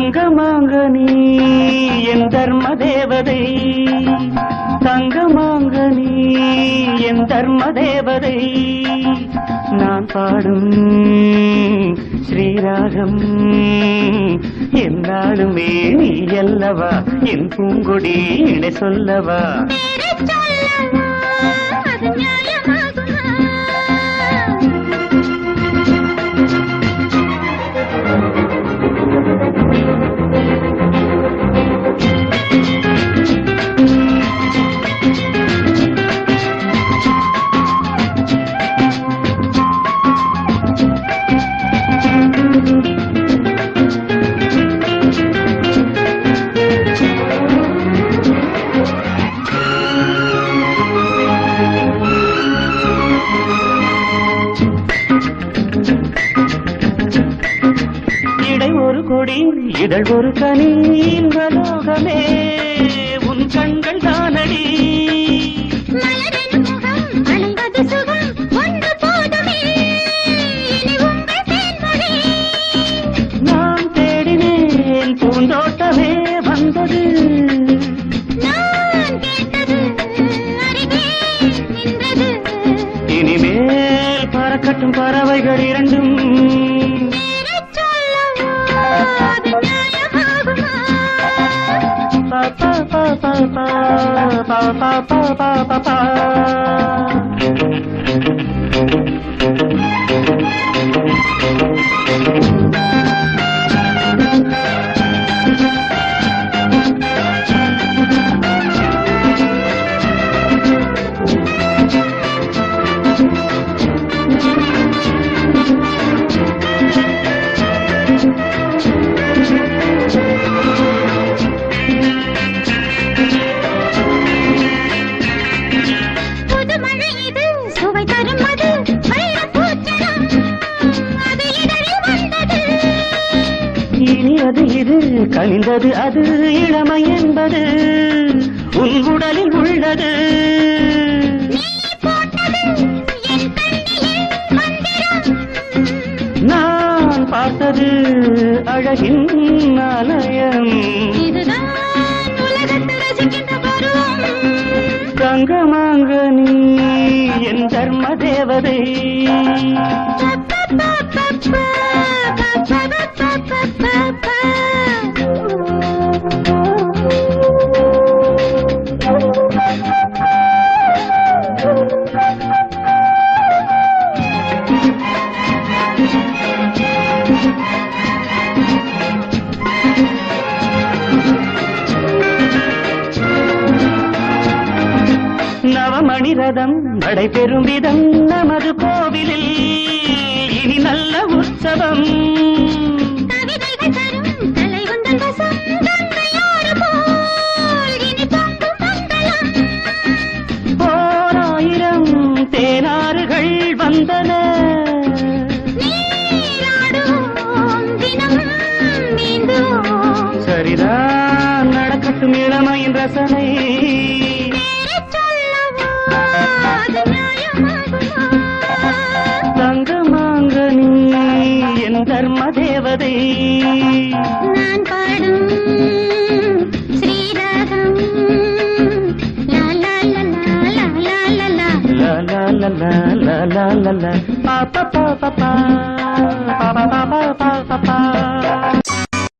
தங்கமாங்கனி என் தர்ம தேவதை, தங்கமாங்கனி என் தர்ம தேவதை, நான் பாடும் ஸ்ரீராகம் என்னாலுமே நீ அல்லவா, என் பூங்கொடி இணை சொல்லவா. ஒரு கொடி இதழ் ஒரு கனி இன்பலோகமே உன் கண்கள் தானடி. நான் தேடினேன் பூந்தோட்டமே வந்தது, இனிமேல் பறக்கட்டும் பறவைகள் இரண்டும். இனியது இது கனிந்தது அது இளமை என்பது உன் உடலில் உள்ளது. நான் பார்த்தது அழகின் ஆலயம், தங்கமாங்கனி என் தர்ம தேவதை. நவமணி ரதம் நடைபெறும் விதம் நமது கோவிலில் இனி நல்ல உற்சவம். ஓராயிரம் தேனாறுகள் வந்தன, சரிதான் நடக்கட்டும் இளமையின் ரசனை. தங்கமாங்கனி என் தர்ம தேவதை, நான் பாடும் ஸ்ரீராகம் லா லா லா லா லா லா லா லா லா லா லா லா லா லா பா பா பா பா பா பா பா பா பா.